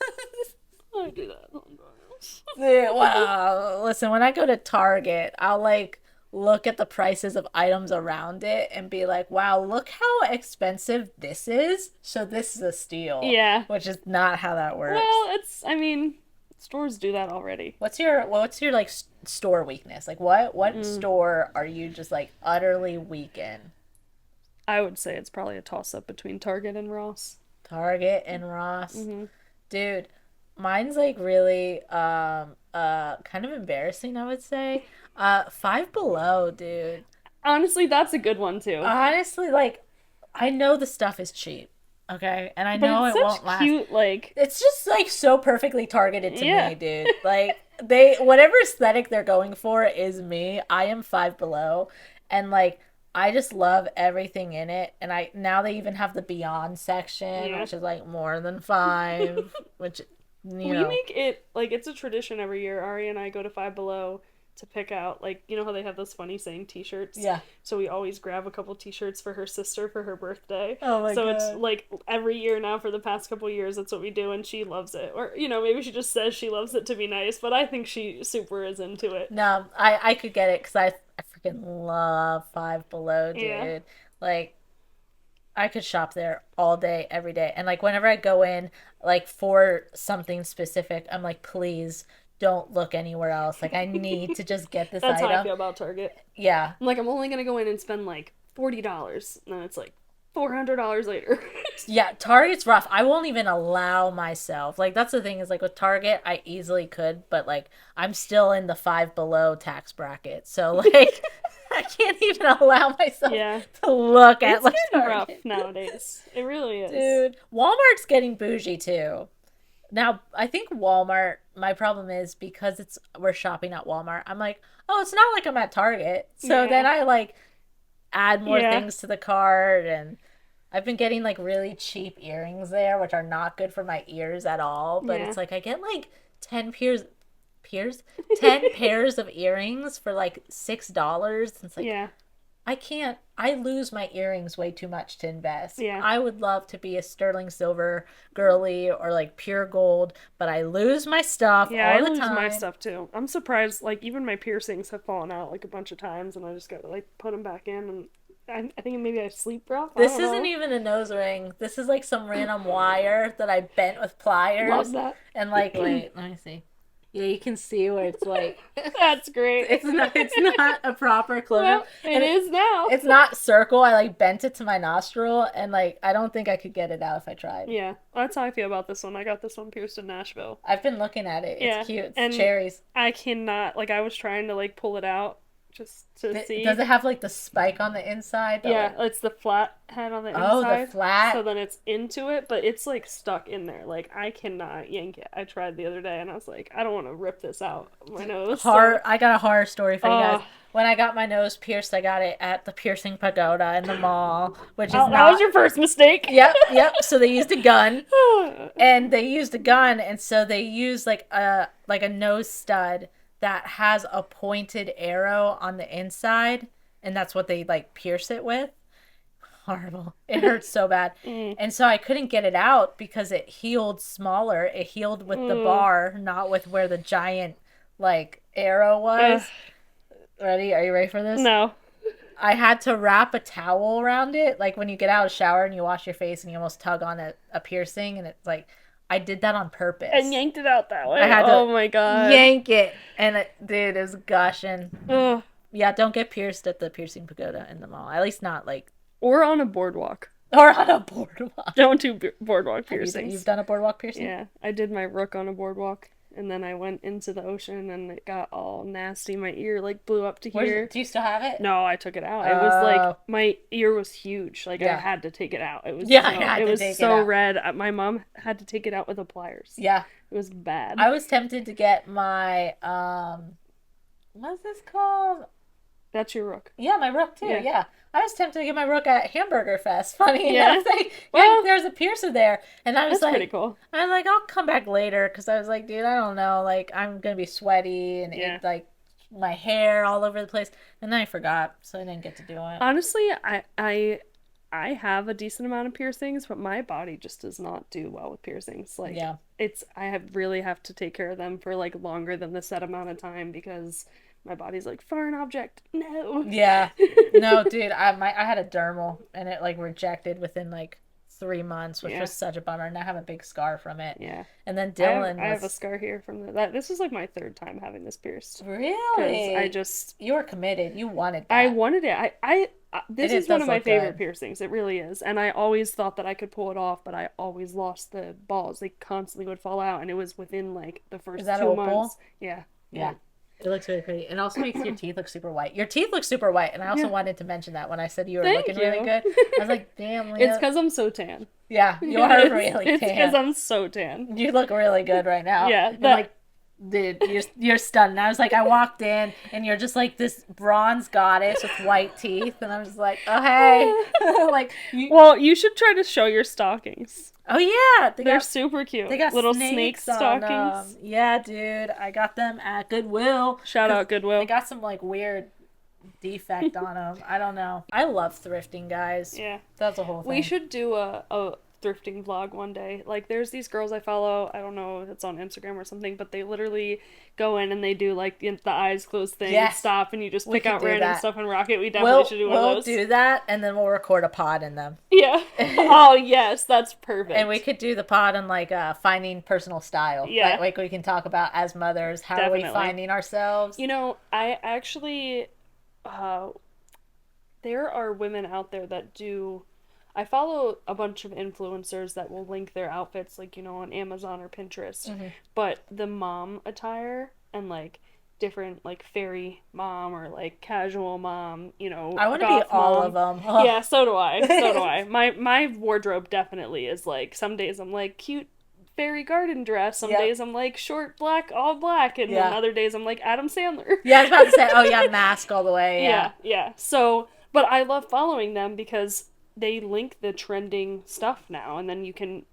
I do that sometimes. Wow. Listen, when I go to Target, I'll like look at the prices of items around it and be like, wow, look how expensive this is. So this is a steal, Yeah. which is not how that works. Well, I mean, stores do that already. What's your like store weakness? Like what Mm. store are you just like utterly weak in? I would say it's probably a toss up between Target and Ross. Target and Ross. Hmm. Dude, mine's like really kind of embarrassing, I would say. Five Below, dude. Honestly, that's a good one too. Honestly, like I know the stuff is cheap, okay? And I But know it's it won't such last. cute, like, It's just like so perfectly targeted to yeah. me, dude. Like they whatever aesthetic they're going for is me. I am Five Below and like I just love everything in it. And I now they even have the Beyond section, Yeah. which is like more than five, which you We know, make it like it's a tradition every year. Ari and I go to Five Below to pick out, like, how they have those funny saying t-shirts. yeah. So we always grab a couple t-shirts for her sister for her birthday. Oh my So it's god. like every year now for the past couple years that's what we do, and she loves it. Or maybe she just says she loves it to be nice, but I think she super is into it. No, I could get it because I freaking love Five Below, Yeah. dude. Like I could shop there all day, every day. And like whenever I go in, like for something specific, I'm like, please don't look anywhere else. Like I need to just get this That's how I item. feel about Target. Yeah. I'm like, I'm only gonna go in and spend like $40, and then it's like $400 later. Yeah, Target's rough. I won't even allow myself. Like that's the thing is like with Target, I easily could, but like I'm still in the Five Below tax bracket. So like I can't even allow myself Yeah. to look at It's like getting rough Target. nowadays. It really is. Dude, Walmart's getting bougie too. Now, I think Walmart, my problem is because we're shopping at Walmart. I'm like, "Oh, it's not like I'm at Target." So Yeah. then I like add more Yeah. things to the cart and I've been getting like really cheap earrings there, which are not good for my ears at all, but Yeah. it's like I get like 10 pairs 10 pairs of earrings for like $6. It's like Yeah. I lose my earrings way too much to invest. Yeah. I would love to be a sterling silver girly or like pure gold, but I lose my stuff Yeah, all I the lose my time. stuff too. I'm surprised, like, even my piercings have fallen out like a bunch of times, and I just gotta, like, put them back in, and I think maybe I sleep rough. I This don't isn't know. even a nose ring. This is like some random wire that I bent with Love pliers. that. And like, wait, let me see. Yeah, you can see where it's like That's great. it's not a proper closure. Well, it And is now. it's not circle. I like bent it to my nostril and like I don't think I could get it out if I tried. Yeah, that's how I feel about this one. I got this one pierced in Nashville. I've been looking at it. It's Yeah, cute. It's and cherries. I cannot, like, I was trying to, like, pull it out just to see. Does it have like the spike on the inside? That, Yeah, like, it's the flat head on the oh, the inside. So flat. then it's into it, but it's, like, stuck in there. Like, I cannot yank it. I tried the other day, and I was like, I don't want to rip this out of my nose. Horror. I got a horror story for you guys. uh, When I got my nose pierced, I got it at the piercing pagoda in the mall, which is that not. was your first mistake. Yep. So they used a gun, and so they used like a nose stud that has a pointed arrow on the inside, and that's what they like pierce it with. Horrible. It hurts so bad. And so I couldn't get it out because it healed smaller. It healed with the bar, not with where the giant like arrow was. Ready? Are you ready for this? No. I had to wrap a towel around it, like when you get out of the shower and you wash your face and you almost tug on a piercing, and it's like I did that on purpose. And yanked it out that way. I had to oh my god. yank it, and dude, it was gushing. Ugh. Yeah, don't get pierced at the piercing pagoda in the mall. At least not like Or on a boardwalk. or on a boardwalk. Don't do boardwalk piercings. You've done a boardwalk piercing? Yeah, I did my rook on a boardwalk, and then I went into the ocean, and it got all nasty. My ear like blew up to here. Do you still have it? No, I took it out. It was like Oh. my ear was huge. Like I Yeah. had to take it out. It was Yeah, so, I had it to was take it so out. red. My mom had to take it out with the pliers. Yeah. It was bad. I was tempted to get my what's this called? That's your rook. Yeah, my rook too. Yeah. Yeah. I was tempted to get my rook at Hamburger Fest. Funny Yeah. enough, like, Well, there's a piercer there, and I was That's like, pretty cool. I was like, I'll come back later because I was like, dude, I don't know, like I'm gonna be sweaty and Yeah. it, like my hair all over the place, and then I forgot, so I didn't get to do it. Honestly, I have a decent amount of piercings, but my body just does not do well with piercings. Like Yeah. really have to take care of them for like longer than the set amount of time because my body's like foreign object. No. Yeah. No, dude, I had a dermal and it like rejected within like 3 months, which Yeah. was such a bummer, and I have a big scar from it. Yeah. And then I have, Dylan I have a was scar here from that. This is like my third time having this pierced. really. Because You were committed. You wanted that. I wanted it. This It is one does of my look favorite good. piercings. It really is. And I always thought that I could pull it off, but I always lost the balls. They constantly would fall out, and it was within like the first Is that 2 opal? months. Yeah. Yeah. It looks really pretty. It also makes your teeth look super white. Your teeth look super white, and I also Yeah. wanted to mention that when I said you were Thank looking really you. good. I was like, damn, Leah. It's because I'm so tan. Yeah, you are really It's because tan. I'm so tan. You look really good right now. Yeah, And like, dude, you're stunning. I was like, I walked in, and you're just like this bronze goddess with white teeth, and I was like, oh hey, like, Well, you should try to show your stockings. oh yeah, They're super cute. they got little snake snakes on stockings. them. Yeah, dude, I got them at Goodwill. Shout out Goodwill. They got some like weird defect on them. I don't know. I love thrifting, guys. Yeah. That's a whole thing. We should do a thrifting vlog one day. Like, there's these girls I follow. I don't know if it's on Instagram or something, but they literally go in and they do like the eyes closed thing. Yes. Stop, and you just We pick could out do random that. stuff and rock it. We definitely should do one we'll of those. do that, and then we'll record a pod in them. Yeah. Oh yes, that's perfect. And we could do the pod on like finding personal style. Yeah. Like we can talk about as mothers, how are we Definitely. finding ourselves? You know, I actually, there are women out there that do. I follow a bunch of influencers that will link their outfits, like, you know, on Amazon or Pinterest. Mm-hmm. But the mom attire and like different like fairy mom or like casual mom, you know, I want to be goth all mom. of them. Yeah, so do I. So do I. My wardrobe definitely is like some days I'm like cute fairy garden dress. Some Yep. days I'm like short black, all black, and Yeah. then other days I'm like Adam Sandler. Yeah, I was about to say, oh yeah, mask all the way. Yeah. Yeah. So, but I love following them because they link the trending stuff now, and then you can.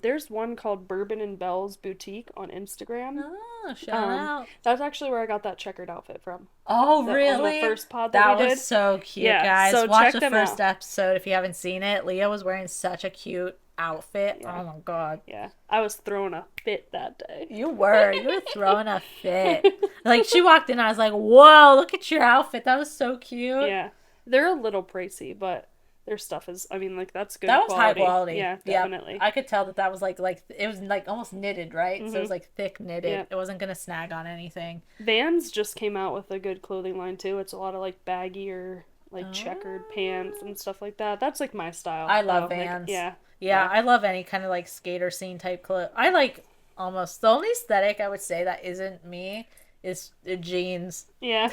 There's one called Bourbon and Belle's Boutique on Instagram. Oh, shout out. That's actually where I got that checkered outfit from. Oh, On really? the first pod That we was did. so cute, Yeah, guys. so Watch check the them first out. episode if you haven't seen it. Leah was wearing such a cute outfit. Yeah. Oh my god. Yeah, I was throwing a fit that day. You were throwing a fit. Like she walked in, I was like, "Whoa, look at your outfit. That was so cute." Yeah. They're a little pricey, but their stuff is, I mean, like, that's good That was high quality. quality. Yeah, Yep. definitely. I could tell that that was like it was like almost knitted, right? So it was Mm-hmm. like thick knitted. Yeah. It wasn't gonna snag on anything. Vans just came out with a good clothing line too. It's a lot of like baggier, like checkered pants Oh. and stuff like that. That's like my style, I love though. Like, Vans. yeah, Yeah, yeah. I love any kind of like skater scene type clothes. I like almost the only aesthetic I would say that isn't me is jeans. Yeah,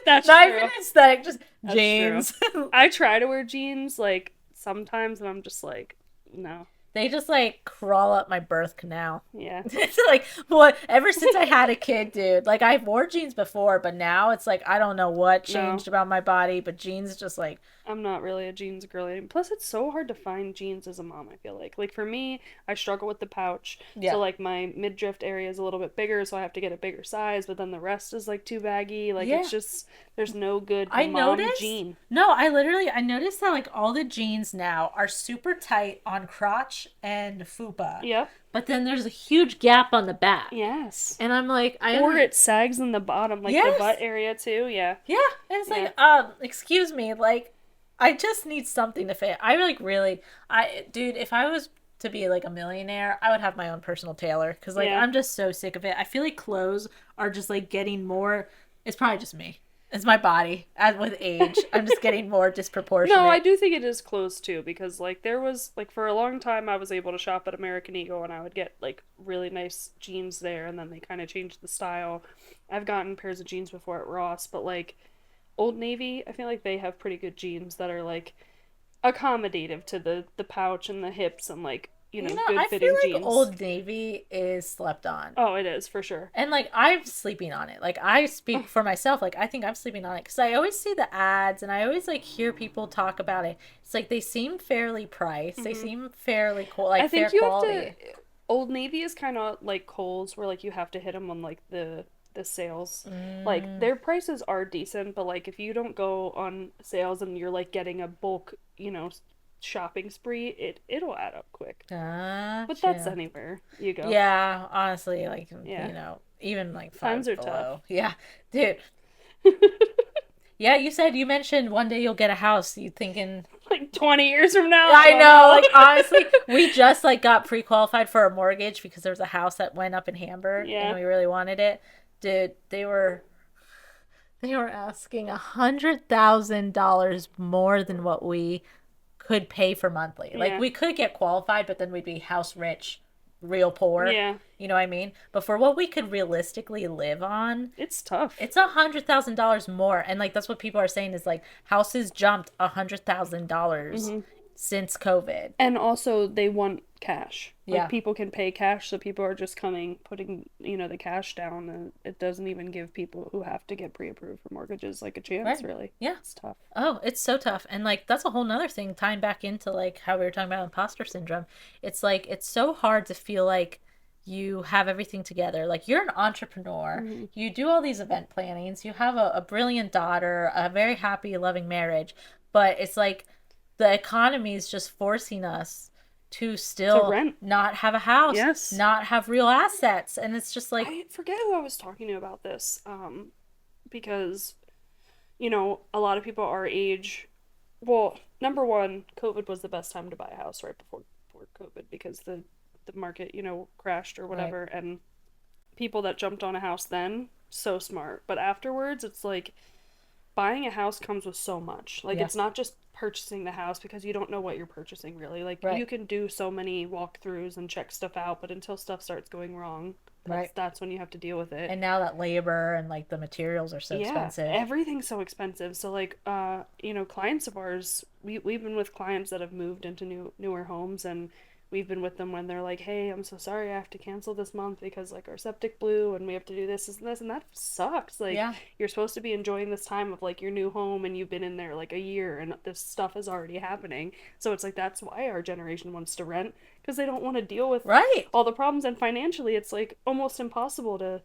that's Not even true. aesthetic, just That's true. jeans. I try to wear jeans like sometimes, and I'm just like, no. They just like crawl up my birth canal. Yeah. It's like what ever since I had a kid, dude. Like I wore jeans before, but now it's like I don't know what No, changed about my body, but jeans just like I'm not really a jeans girly. Plus, it's so hard to find jeans as a mom, I feel like. Like, for me, I struggle with the pouch. yeah. So, like, my midriff area is a little bit bigger, so I have to get a bigger size, but then the rest is, like, too baggy. Like, Yeah. it's just, there's no good I mom noticed. jean. No, I noticed that like all the jeans now are super tight on crotch and fupa, Yep. but then there's a huge gap on the back, Yes. and I'm like, Or it sags in the bottom, like the butt yes, area, too. Yeah. yeah, and it's Yeah. like, excuse me, like, I just need something to fit. I like really, dude, if I was to be like a millionaire, I would have my own personal tailor because like Yeah. I'm just so sick of it. I feel like clothes are just like getting more. It's probably just me. It's my body. As with age, I'm just getting more disproportionate. No, I do think it is close too because like there was like for a long time I was able to shop at American Eagle and I would get like really nice jeans there and then they kind of changed the style. I've gotten pairs of jeans before at Ross, but like Old Navy, I feel like they have pretty good jeans that are like accommodative to the pouch and the hips and like, good I feel fitting like jeans. Old Navy is slept on. Oh, it is for sure. And like I'm sleeping on it. Like I speak for myself. Like I think I'm sleeping on it because I always see the ads and I always like hear people talk about it. It's like they seem fairly priced. They seem fairly cool, like I fair think you have quality. to. Old Navy is kind of like Kohl's, where like you have to hit them on like the sales. Like Mm, their prices are decent, but like if you don't go on sales and you're like getting a bulk, shopping spree, it'll add up quick. But that's gotcha. anywhere you go. Yeah, honestly, like Yeah, even like times five are tough. below. Yeah, dude. Yeah, you mentioned one day you'll get a house. You thinking? Like 20 years from now, I I don't know. Like know. honestly, we just like got pre-qualified for a mortgage because there was a house that went up in Hamburg and Yeah, we really wanted it. Dude, they were asking $100,000 more than what we could pay for monthly. Like yeah, we could get qualified, but then we'd be house rich, real poor. yeah. You know what I mean? But for what we could realistically live on, It's tough. it's $100,000 more. And like that's what people are saying is like houses jumped $100,000 hmm since COVID. And also, they want cash. Like, Yeah. people can pay cash, so people are just coming, putting, the cash down, and it doesn't even give people who have to get pre-approved for mortgages, like, a chance, Right. really. Yeah. It's tough. Oh, it's so tough. And like that's a whole nother thing tying back into like how we were talking about imposter syndrome. It's like it's so hard to feel like you have everything together. Like you're an entrepreneur. hmm You do all these event plannings. You have a brilliant daughter, a very happy, loving marriage. But it's like the economy is just forcing us to To still rent. not have a house, Yes. not have real assets. And it's just like, I forget who I was talking to about this, because, a lot of people our age, well, number one, COVID was the best time to buy a house right before COVID because the market, crashed or right. whatever, and people that jumped on a house then, so smart. But afterwards, it's like buying a house comes with so much. Like, Yeah. it's not just purchasing the house because you don't know what you're purchasing really. Like, Right. you can do so many walkthroughs and check stuff out, but until stuff starts going wrong, that's Right. that's when you have to deal with it. And now that labor and like the materials are so Yeah, expensive. everything's so expensive. So like, clients of ours, we've been with clients that have moved into newer homes, and we've been with them when they're like, "Hey, I'm so sorry, I have to cancel this month because like our septic blew and we have to do this, and that sucks." Like, Yeah. you're supposed to be enjoying this time of like your new home, and you've been in there like a year, and this stuff is already happening. So it's like that's why our generation wants to rent because they don't want to deal with Right. all the problems, and financially, it's like almost impossible to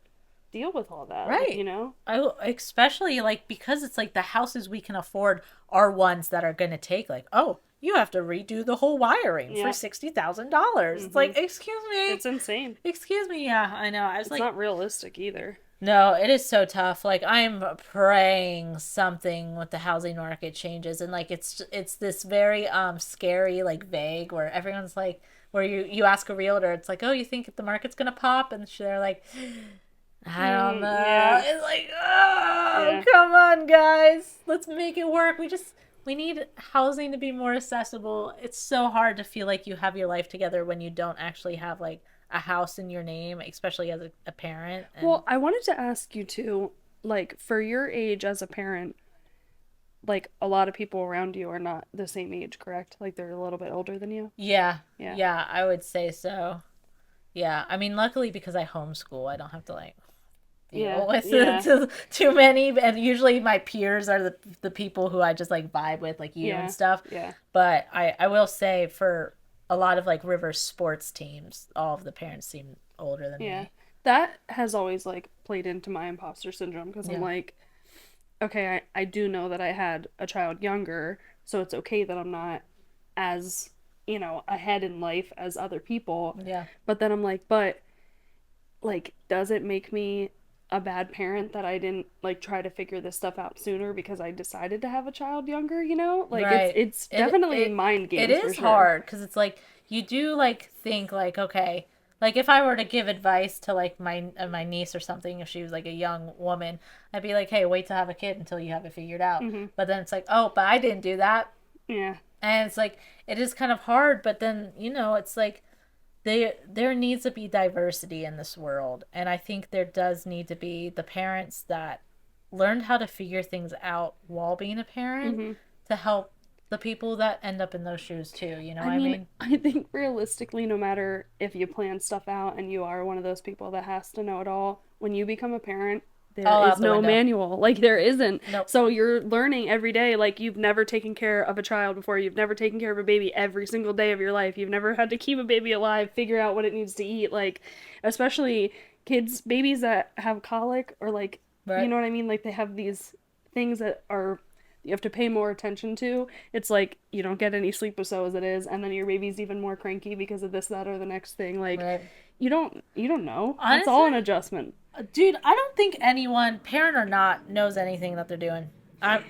deal with all that. Like, Right. I especially like because it's like the houses we can afford are ones that are going to take like, oh, you have to redo the whole wiring for Yeah. $60,000. It's hmm like, excuse me. It's insane. Excuse me. Yeah, I know. I was It's like not realistic either. No, it is so tough. Like I'm praying something with the housing market changes, and like it's this very scary, like vague, where everyone's like, where you ask a realtor, it's like, oh, you think the market's gonna pop, and they're like, I don't know. Yeah, It's like, oh, yeah, come on, guys, let's make it work. We need housing to be more accessible. It's so hard to feel like you have your life together when you don't actually have like a house in your name, especially as a parent. And well, I wanted to ask you too, like for your age as a parent, like a lot of people around you are not the same age, correct? Like they're a little bit older than you. yeah, Yeah, yeah, I would say so. Yeah, I mean, luckily because I homeschool, I don't have to like yeah, deal with yeah, too many. And usually my peers are the people who I just like vibe with, like you and yeah, stuff. yeah, But I will say for a lot of like river sports teams, all of the parents seem older than yeah. me. That has always like played into my imposter syndrome because I'm Yeah. like, okay, I do know that I had a child younger, so it's okay that I'm not as, ahead in life as other people. Yeah. But then I'm like, but like, does it make me a bad parent that I didn't like try to figure this stuff out sooner because I decided to have a child younger, you know? Like it's Right. it's definitely mind It games for is sure. hard because it's like you do like think like okay, like if I were to give advice to like my niece or something if she was like a young woman, I'd be like, "Hey, wait to have a kid until you have it figured out." Hmm. But then it's like, "Oh, but I didn't do that." Yeah. And it's like it is kind of hard, but then, it's like there needs to be diversity in this world, and I think there does need to be the parents that learned how to figure things out while being a parent Hmm. to help the people that end up in those shoes too, you know I what I mean, mean? I think realistically, no matter if you plan stuff out and you are one of those people that has to know it all, when you become a parent, there All is out the no window. manual. Like, there isn't. Nope. So you're learning every day. Like, you've never taken care of a child before. You've never taken care of a baby every single day of your life. You've never had to keep a baby alive, figure out what it needs to eat. Like, especially babies that have colic or, like, you Right. know what I mean? Like, they have these things that are you have to pay more attention to. It's like you don't get any sleep so as it is, and then your baby's even more cranky because of this, that, or the next thing. Like Right. you don't know. It's Honestly, all an adjustment. dude, I don't think anyone, parent or not, knows anything that they're doing. I'm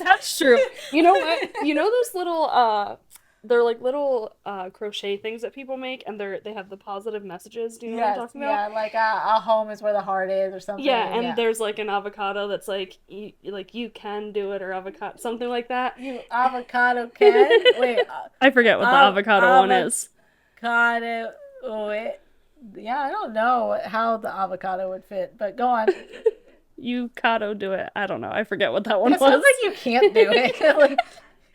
That's true. You know what? You know those little they're like little crochet things that people make and they have the positive messages. Do you know what I'm Yes, talking about? yeah, like a home is where the heart is or Yeah, something. and Yeah. there's like an avocado that's like you can do it or avocado something like that. You avocado can? Wait, I forget what the avocado one is. avocado. Wait. Yeah, I don't know how the avocado would fit, but go on. You Kato do it. I don't know. I forget what that one That sounds was. like you can't do it. Like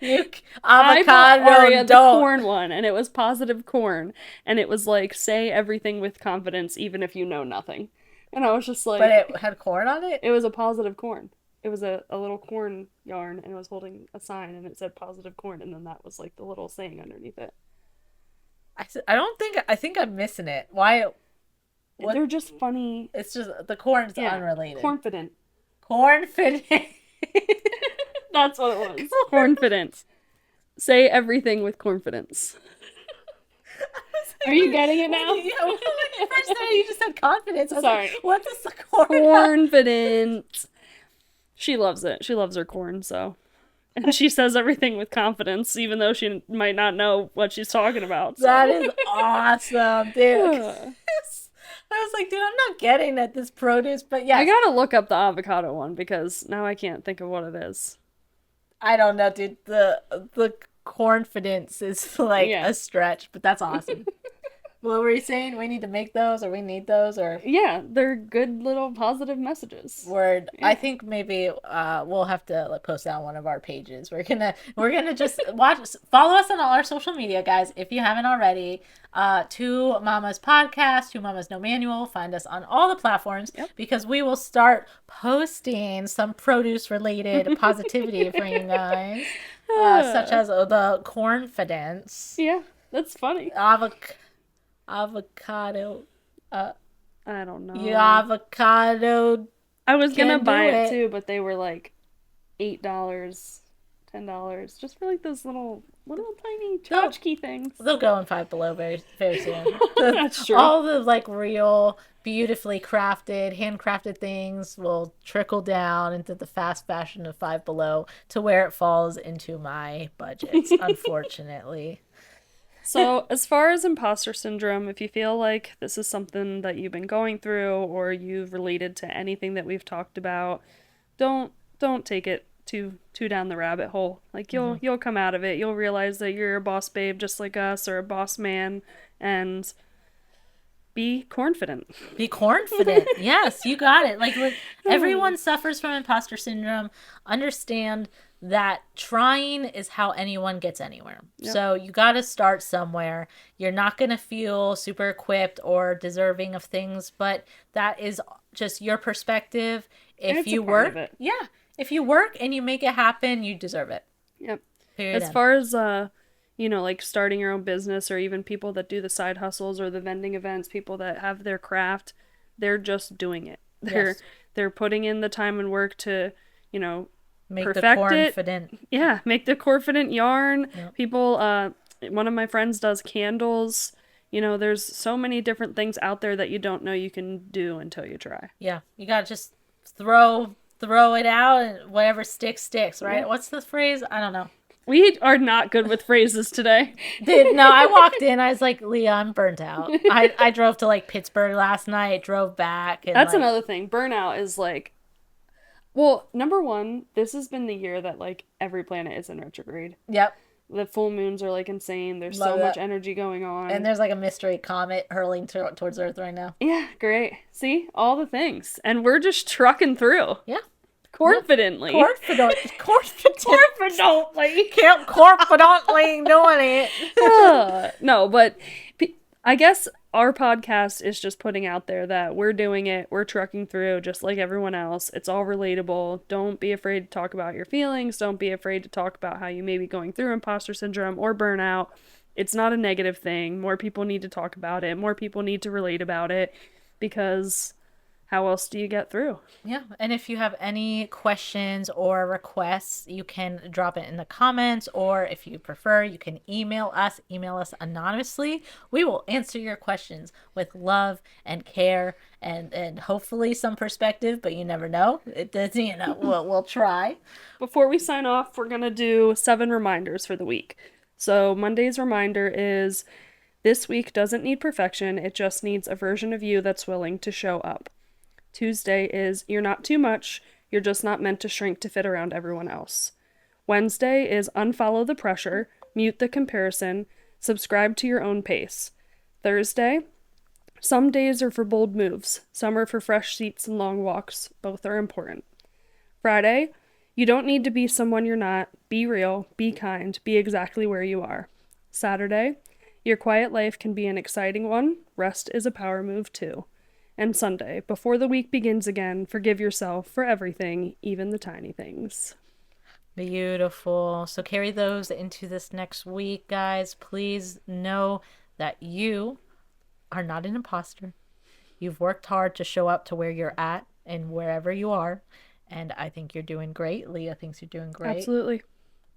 you I bought avocado Aria the don't. corn one, and it was positive corn, and it was like say everything with confidence, even if you know nothing. And I was just But like, it had corn on it. it was a positive corn. It was a little corn yarn, and it was holding a sign, and it said positive corn, and then that was like the little saying underneath it. I don't think I think I'm missing it. Why? What? They're just funny. It's just the corn's Yeah, unrelated. cornfident. Corn fitting. That's what it was. Cornfident. Say everything with confidence. Are you getting it now? Yeah, well, like, first time you just said confidence. I was Sorry. like, what does the corn have? Cornfident. She loves it. She loves her corn, so. And she says everything with confidence, even though she might not know what she's talking about. So. That is awesome, dude. I was like, dude, I'm not getting at this produce, but yes. I gotta look up the avocado one because now I can't think of what it is. I don't know, dude. The confidence is like Yeah. a stretch, but that's awesome. What were you saying? We need to make those, or we need those, or Yeah, they're good little positive messages. word. Yeah. I think maybe we'll have to like, post that on one of our pages. We're gonna just follow us on all our social media, guys, if you haven't already. Two Mamas Podcast, Two Mamas No Manual. Find us on all the platforms because we will start posting some produce related positivity for you guys, such as the confidence. Yeah, that's funny. Avocado. I don't know. You avocado I was gonna can do buy it it. too, but they were like $8 $10 just for like those little tiny They'll- tchotchke things. They'll go in Five Below very, very soon. That's true. All the like real, beautifully crafted, handcrafted things will trickle down into the fast fashion of Five Below to where it falls into my budgets, unfortunately. So, as far as imposter syndrome, if you feel like this is something that you've been going through or you've related to anything that we've talked about, don't take it too down the rabbit hole. Like you'll come out of it. You'll realize that you're a boss babe just like us or a boss man, and be confident. Be confident. Yes, you got it. Like everyone suffers from imposter syndrome. Understand that trying is how anyone gets anywhere. Yep. So you got to start somewhere. You're not going to feel super equipped or deserving of things, but that is just your perspective. If you work, yeah, if you work and you make it happen, you deserve it. Yep. Period. As far as like starting your own business, or even people that do the side hustles or the vending events, people that have their craft, they're just doing it. They're putting in the time and work to, make perfect the confident. Yeah, make the confident yarn. Yep. People, one of my friends does candles. There's so many different things out there that you don't know you can do until you try. Yeah, you gotta just throw it out, and whatever sticks, right? Yeah. What's the phrase? I don't know. We are not good with phrases today. No, I walked in. I was like, Leah, I'm burnt out. I drove to like Pittsburgh last night, drove back. And, That's another thing. Burnout is like, well, number one, this has been the year that like every planet is in retrograde. Yep. The full moons are like insane. There's Love so that. much energy going on. And there's like a mystery comet hurling towards Earth right now. Yeah, great. See, all the things. And we're just trucking through. Yeah. Confidently. Confidently. Confidently. Confidently doing it. No, but I guess our podcast is just putting out there that we're doing it. We're trucking through just like everyone else. It's all relatable. Don't be afraid to talk about your feelings. Don't be afraid to talk about how you may be going through imposter syndrome or burnout. It's not a negative thing. More people need to talk about it. More people need to relate about it, because how else do you get through? Yeah, and if you have any questions or requests, you can drop it in the comments, or if you prefer, you can email us anonymously. We will answer your questions with love and care and hopefully some perspective, but you never know. It does, we'll try. Before we sign off, we're going to do 7 reminders for the week. So Monday's reminder is, this week doesn't need perfection, it just needs a version of you that's willing to show up. Tuesday is, you're not too much, you're just not meant to shrink to fit around everyone else. Wednesday is, unfollow the pressure, mute the comparison, subscribe to your own pace. Thursday, some days are for bold moves, some are for fresh seats and long walks, both are important. Friday, you don't need to be someone you're not, be real, be kind, be exactly where you are. Saturday, your quiet life can be an exciting one, rest is a power move too. And Sunday, before the week begins again, forgive yourself for everything, even the tiny things. Beautiful. So carry those into this next week, guys. Please know that you are not an imposter. You've worked hard to show up to where you're at and wherever you are. And I think you're doing great. Leah thinks you're doing great. Absolutely.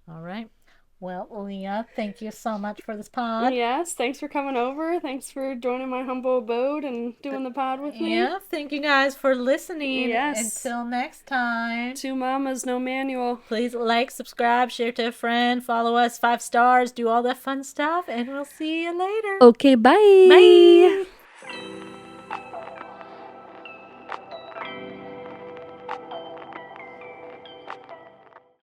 All right. Well, Leah, thank you so much for this pod. Yes, thanks for coming over. Thanks for joining my humble abode and doing the pod with me. Yeah, thank you guys for listening. Yes. Until next time. 2 mamas, no manual. Please like, subscribe, share to a friend, follow us 5 stars, do all that fun stuff, and we'll see you later. Okay, bye. Bye.